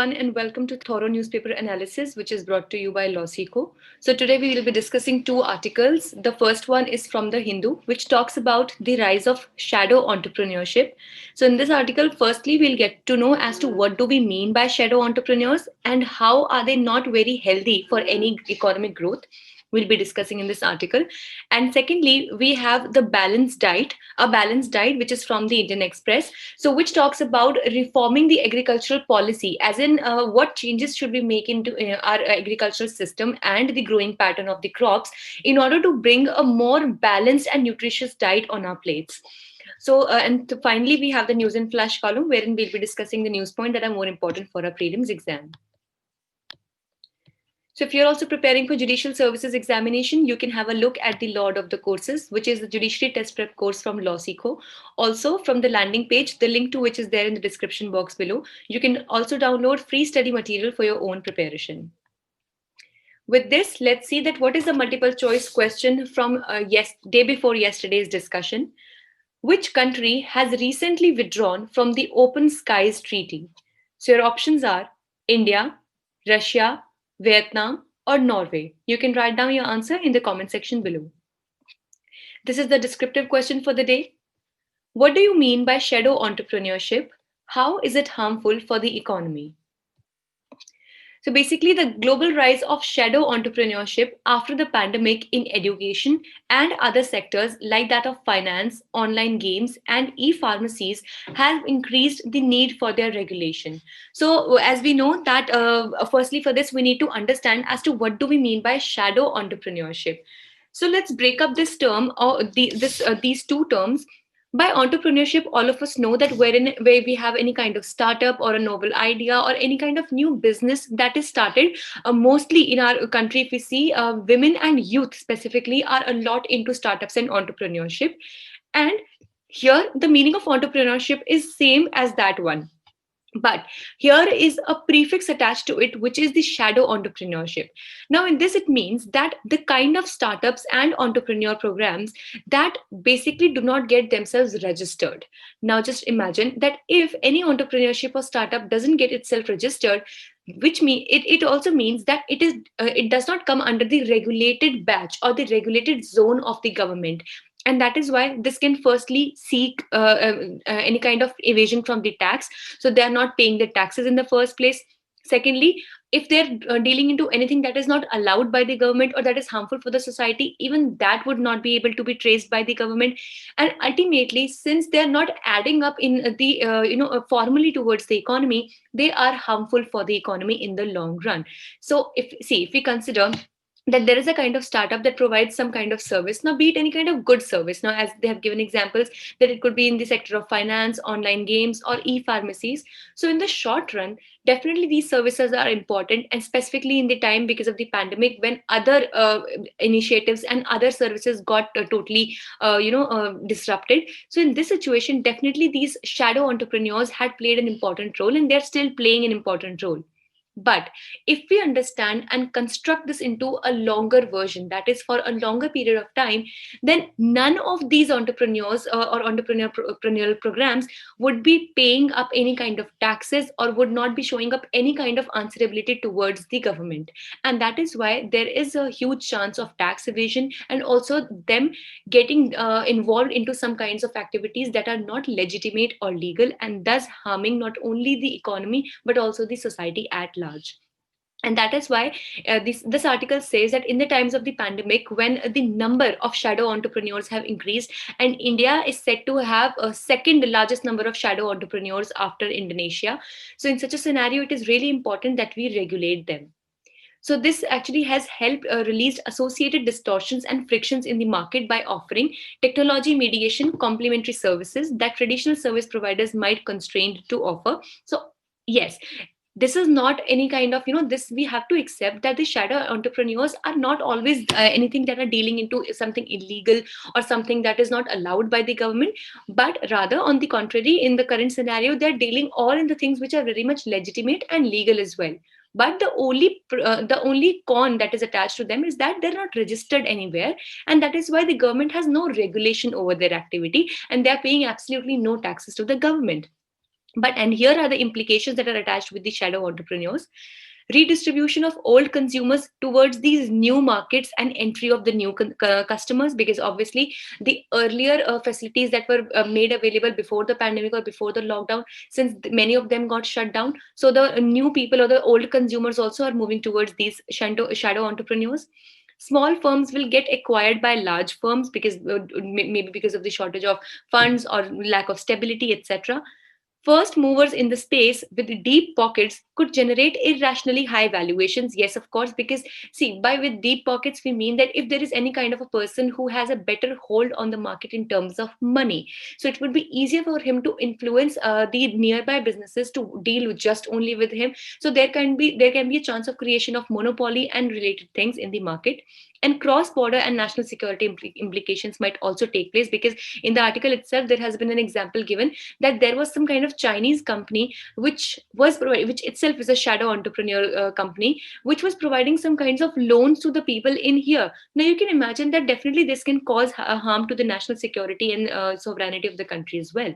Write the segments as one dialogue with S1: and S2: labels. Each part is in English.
S1: everyone, and welcome to Thorough Newspaper Analysis, which is brought to you by Losico. So, today we will be discussing two articles. The first one is from The Hindu, which talks about the rise of shadow entrepreneurship. So, in this article, firstly, we'll get to know as to what do we mean by shadow entrepreneurs and how are they not very healthy for any economic growth. We'll be discussing in this article. And secondly, we have the balanced diet, a balanced diet, which is from the Indian Express. So, which talks about reforming the agricultural policy, as in what changes should we make into our agricultural system and the growing pattern of the crops in order to bring a more balanced and nutritious diet on our plates. So, finally, we have the news and flash column, wherein we'll be discussing the news point that are more important for our prelims exam. So if you're also preparing for judicial services examination, you can have a look at the Lord of the Courses, which is the judiciary test prep course from Losico. Also from the landing page, the link to which is there in the description box below. You can also download free study material for your own preparation. With this, let's see that what is the multiple choice question from day before yesterday's discussion. Which country has recently withdrawn from the Open Skies Treaty? So your options are India, Russia, Vietnam, or Norway? You can write down your answer in the comment section below. This is the descriptive question for the day. What do you mean by shadow entrepreneurship? How is it harmful for the economy? So basically, the global rise of shadow entrepreneurship after the pandemic in education and other sectors like that of finance, online games, and e-pharmacies has increased the need for their regulation. So as we know that, firstly for this, we need to understand as to what do we mean by shadow entrepreneurship. So let's break up this term or these two terms. By entrepreneurship, all of us know that where we have any kind of startup or a novel idea or any kind of new business that is started, mostly in our country, if we see, women and youth specifically are a lot into startups and entrepreneurship. And here the meaning of entrepreneurship is same as that one, but here is a prefix attached to it, which is the shadow entrepreneurship. Now in this, it means that the kind of startups and entrepreneur programs that basically do not get themselves registered. Now just imagine that if any entrepreneurship or startup doesn't get itself registered, which mean it also means that it does not come under the regulated batch or the regulated zone of the government. And that is why this can firstly seek any kind of evasion from the tax, so they are not paying the taxes in the first place. Secondly, if they're dealing into anything that is not allowed by the government or that is harmful for the society, even that would not be able to be traced by the government. And ultimately, since they're not adding up in the formally towards the economy, they are harmful for the economy in the long run. So if we consider that there is a kind of startup that provides some kind of service, now be it any kind of good service, now as they have given examples that it could be in the sector of finance, online games, or e-pharmacies. So in the short run, definitely these services are important, and specifically in the time because of the pandemic, when other initiatives and other services got totally disrupted. So in this situation, definitely these shadow entrepreneurs had played an important role, and they're still playing an important role. But if we understand and construct this into a longer version, that is for a longer period of time, then none of these entrepreneurs or entrepreneurial programs would be paying up any kind of taxes or would not be showing up any kind of answerability towards the government. And that is why there is a huge chance of tax evasion and also them getting involved into some kinds of activities that are not legitimate or legal, and thus harming not only the economy but also the society at large. And that is why this article says that in the times of the pandemic, when the number of shadow entrepreneurs have increased, and India is said to have a second largest number of shadow entrepreneurs after Indonesia, so in such a scenario, it is really important that we regulate them. So this actually has helped release associated distortions and frictions in the market by offering technology mediation complementary services that traditional service providers might constrained to offer. So yes, this is not any kind of, this we have to accept that the shadow entrepreneurs are not always anything that are dealing into something illegal or something that is not allowed by the government, but rather on the contrary, in the current scenario, they're dealing all in the things which are very much legitimate and legal as well. But the only con that is attached to them is that they're not registered anywhere, and that is why the government has no regulation over their activity, and they're paying absolutely no taxes to the government. And here are the implications that are attached with the shadow entrepreneurs: redistribution of old consumers towards these new markets and entry of the new customers, because obviously the earlier facilities that were made available before the pandemic or before the lockdown, since many of them got shut down, so the new people or the old consumers also are moving towards these shadow entrepreneurs. Small firms will get acquired by large firms because maybe because of the shortage of funds or lack of stability, etc. First movers in the space with deep pockets could generate irrationally high valuations. Yes, of course, because see, by with deep pockets, we mean that if there is any kind of a person who has a better hold on the market in terms of money, so it would be easier for him to influence the nearby businesses to deal with just only with him. So there can be a chance of creation of monopoly and related things in the market. And cross border and national security implications might also take place, because in the article itself there has been an example given that there was some kind of Chinese company which itself is a shadow entrepreneur company, which was providing some kinds of loans to the people in here. Now you can imagine that definitely this can cause harm to the national security and sovereignty of the country as well.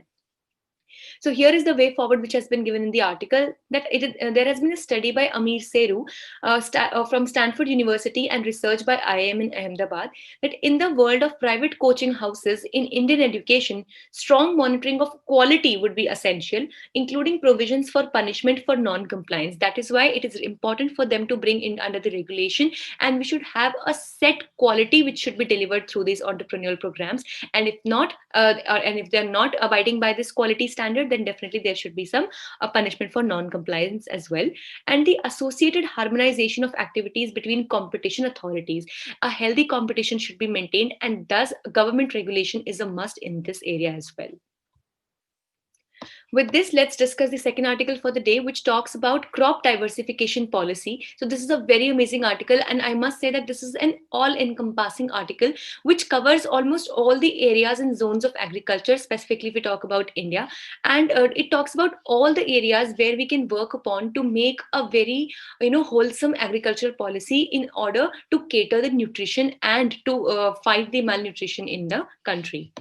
S1: So here is the way forward which has been given in the article, that there has been a study by Amir Seru from Stanford University and research by IIM in Ahmedabad, that in the world of private coaching houses in Indian education, strong monitoring of quality would be essential, including provisions for punishment for non-compliance. That is why it is important for them to bring in under the regulation, and we should have a set quality which should be delivered through these entrepreneurial programs. And if not, and if they're not abiding by this quality standard, then definitely there should be some punishment for non-compliance as well. And the associated harmonization of activities between competition authorities. A healthy competition should be maintained, and thus government regulation is a must in this area as well. With this, let's discuss the second article for the day, which talks about crop diversification policy. So this is a very amazing article, and I must say that this is an all-encompassing article which covers almost all the areas and zones of agriculture, specifically if we talk about India. And it talks about all the areas where we can work upon to make a very wholesome agricultural policy in order to cater the nutrition and to fight the malnutrition in the country.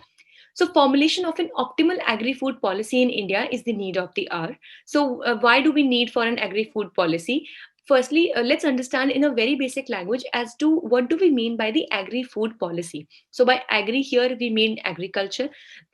S1: So formulation of an optimal agri-food policy in India is the need of the hour. So why do we need for an agri-food policy? Firstly, let's understand in a very basic language as to what do we mean by the agri-food policy. So by agri here, we mean agriculture,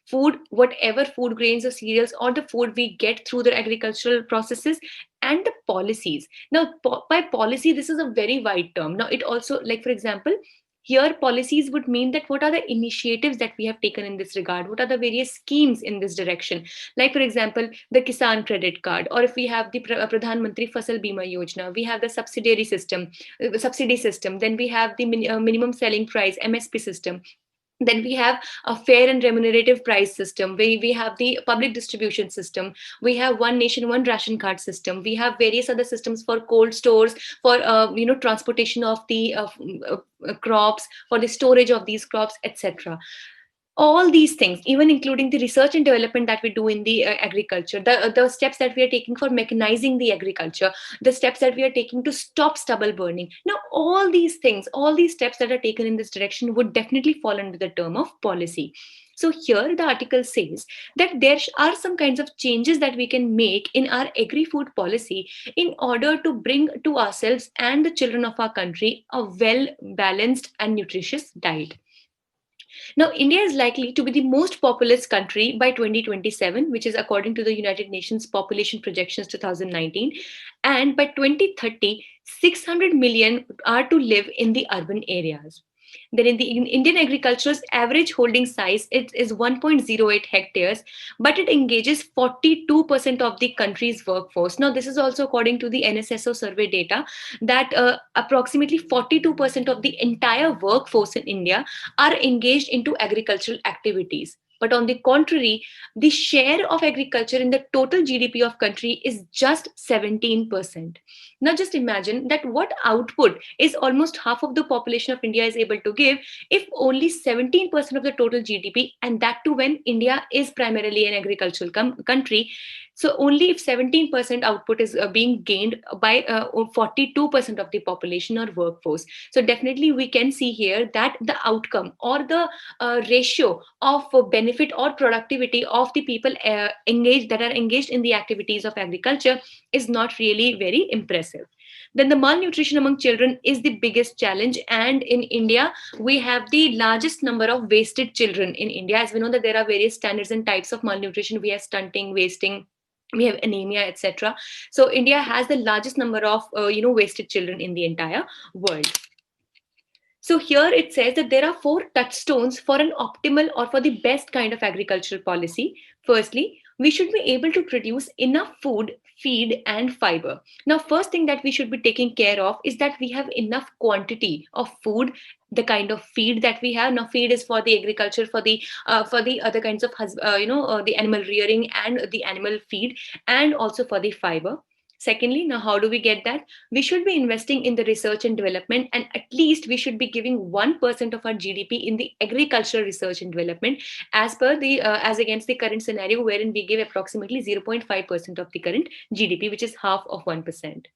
S1: food, whatever food grains or cereals or the food we get through the agricultural processes, and the policies. Now, by policy, this is a very wide term. Now, it also, like for example, here, policies would mean that what are the initiatives that we have taken in this regard? What are the various schemes in this direction? Like, for example, the Kisan Credit Card, or if we have the Pradhan Mantri Fasal Bima Yojana, we have the subsidy system, then we have the minimum selling price, MSP system. Then we have a fair and remunerative price system. We have the public distribution system. We have one nation, one ration card system. We have various other systems for cold stores, for transportation of the crops, for the storage of these crops, etc. All these things, even including the research and development that we do in the agriculture, the steps that we are taking for mechanizing the agriculture, the steps that we are taking to stop stubble burning. Now, all these things, all these steps that are taken in this direction would definitely fall under the term of policy. So here the article says that there are some kinds of changes that we can make in our agri-food policy in order to bring to ourselves and the children of our country a well-balanced and nutritious diet. Now, India is likely to be the most populous country by 2027, which is according to the United Nations Population Projections 2019. And by 2030, 600 million are to live in the urban areas. Then in Indian agriculture's average holding size, it is 1.08 hectares, but it engages 42% of the country's workforce. Now, this is also according to the NSSO survey data, that approximately 42% of the entire workforce in India are engaged into agricultural activities. But on the contrary, the share of agriculture in the total GDP of country is just 17%. Now just imagine that what output is almost half of the population of India is able to give if only 17% of the total GDP, and that too when India is primarily an agricultural country, So only if 17% output is being gained by 42% of the population or workforce. So definitely we can see here that the outcome or the ratio of benefit or productivity of the people engaged that are engaged in the activities of agriculture is not really very impressive. Then the malnutrition among children is the biggest challenge, and in India we have the largest number of wasted children in India. As we know that there are various standards and types of malnutrition. We have stunting, wasting, we have anemia, etc. So India has the largest number of wasted children in the entire world. So here it says that there are four touchstones for an optimal or for the best kind of agricultural policy. Firstly, we should be able to produce enough food, feed, and fiber. Now, first thing that we should be taking care of is that we have enough quantity of food, the kind of feed that we have. Now, feed is for the agriculture, for the other kinds of the animal rearing and the animal feed, and also for the fiber. Secondly, now how do we get that? We should be investing in the research and development, and at least we should be giving 1% of our GDP in the agricultural research and development, as per the as against the current scenario wherein we give approximately 0.5% of the current GDP, which is half of 1%.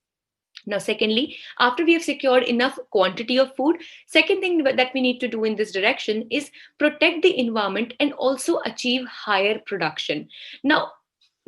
S1: Now, secondly, after we have secured enough quantity of food, second thing that we need to do in this direction is protect the environment and also achieve higher production. Now,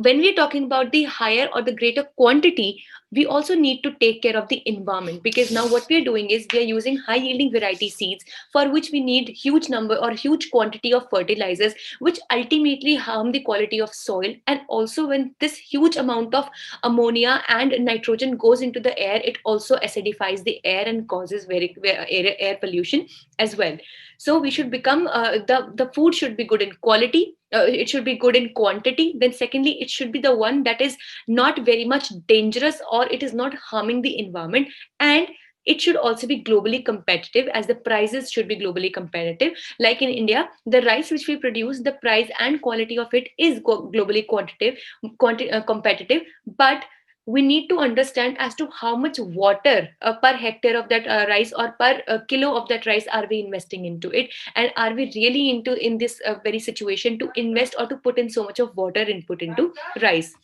S1: when we're talking about the higher or the greater quantity, we also need to take care of the environment, because now what we're doing is we are using high yielding variety seeds for which we need huge number or huge quantity of fertilizers, which ultimately harm the quality of soil. And also when this huge amount of ammonia and nitrogen goes into the air, it also acidifies the air and causes air pollution as well. So we should become the food should be good in quality, it should be good in quantity. Then secondly, it should be the one that is not very much dangerous or it is not harming the environment, and it should also be globally competitive, as the prices should be globally competitive. Like in India, the rice which we produce, the price and quality of it is globally competitive, but we need to understand as to how much water per hectare of that rice or per kilo of that rice are we investing into it, and are we really into in this very situation to invest or to put in so much of water input into rice.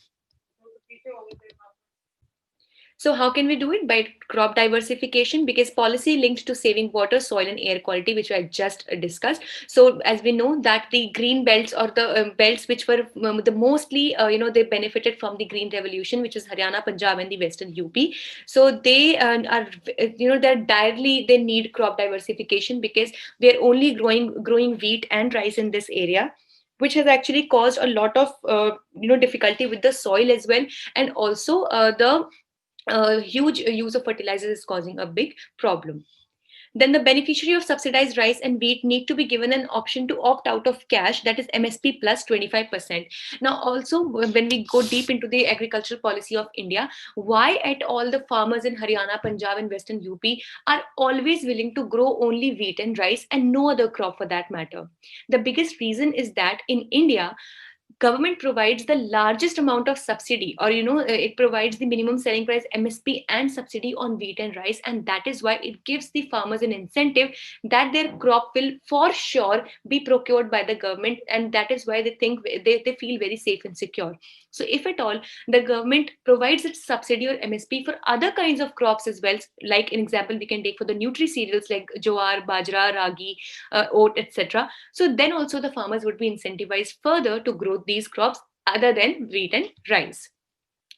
S1: So how can we do it? By crop diversification, because policy linked to saving water, soil and air quality, which I just discussed. So as we know that the green belts or the belts which were the mostly, they benefited from the green revolution, which is Haryana, Punjab and the Western UP. So they are, they're direly, they need crop diversification because they're only growing wheat and rice in this area, which has actually caused a lot of difficulty with the soil as well, and also the huge use of fertilizers is causing a big problem. Then the beneficiary of subsidized rice and wheat need to be given an option to opt out of cash, that is MSP plus 25%. Now, also, when we go deep into the agricultural policy of India, why at all the farmers in Haryana, Punjab, and Western UP are always willing to grow only wheat and rice and no other crop for that matter? The biggest reason is that in India, government provides the largest amount of subsidy, or it provides the minimum selling price MSP and subsidy on wheat and rice, and that is why it gives the farmers an incentive that their crop will for sure be procured by the government, and that is why they think they feel very safe and secure. So if at all the government provides its subsidy or MSP for other kinds of crops as well, like an example we can take for the nutri cereals like jowar, bajra, ragi, oat, etc., so then also the farmers would be incentivized further to grow these crops other than wheat and rice.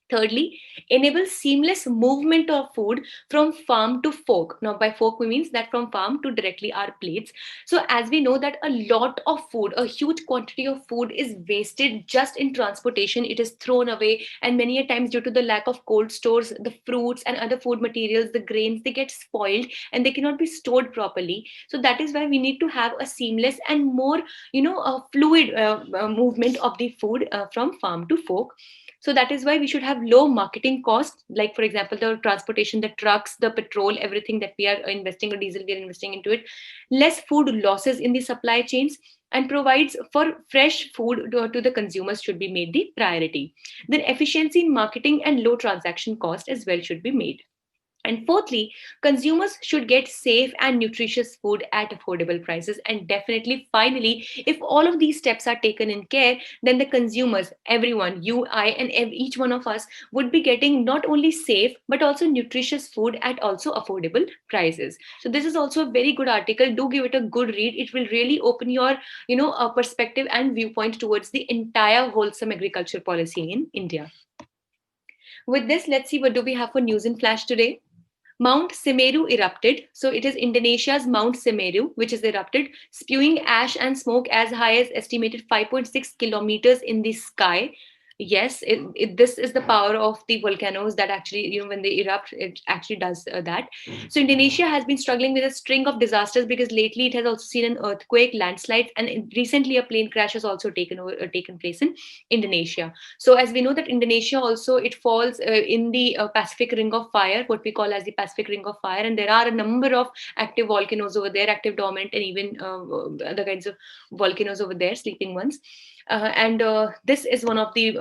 S1: Thirdly, enable seamless movement of food from farm to fork. Now, by fork, we means that from farm to directly our plates. So, as we know that a lot of food, a huge quantity of food is wasted just in transportation. It is thrown away, and many a times due to the lack of cold stores, the fruits and other food materials, the grains, they get spoiled and they cannot be stored properly. So that is why we need to have a seamless and more, a fluid movement of the food from farm to fork. So that is why we should have low marketing costs, like for example, the transportation, the trucks, the petrol, everything that we are investing, or diesel we are investing into it, less food losses in the supply chains, and provides for fresh food to the consumers should be made the priority. Then efficiency in marketing and low transaction cost as well should be made. And fourthly, consumers should get safe and nutritious food at affordable prices. And definitely, finally, if all of these steps are taken in care, then the consumers, everyone, you, I, and each one of us would be getting not only safe but also nutritious food at also affordable prices. So this is also a very good article. Do give it a good read. It will really open your, perspective and viewpoint towards the entire wholesome agriculture policy in India. With this, let's see what do we have for news in flash today. Mount Semeru erupted. So it is Indonesia's Mount Semeru, which is erupted, spewing ash and smoke as high as estimated 5.6 kilometers in the sky. Yes, this is the power of the volcanoes that actually, when they erupt, it actually does that. So Indonesia has been struggling with a string of disasters because lately it has also seen an earthquake, landslides, and recently a plane crash has also taken place in Indonesia. So as we know that Indonesia also, it falls in the Pacific Ring of Fire, what we call as the Pacific Ring of Fire, and there are a number of active volcanoes over there, active, dormant, and even other kinds of volcanoes over there, sleeping ones. And this is one of the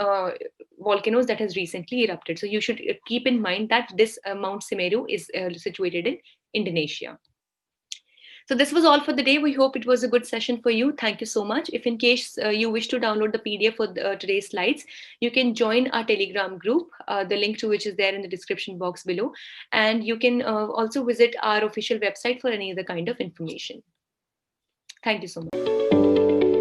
S1: volcanoes that has recently erupted. So you should keep in mind that this Mount Semeru is situated in Indonesia. So this was all for the day. We hope it was a good session for you. Thank you so much. If in case you wish to download the PDF for today's slides, you can join our Telegram group, the link to which is there in the description box below. And you can also visit our official website for any other kind of information. Thank you so much.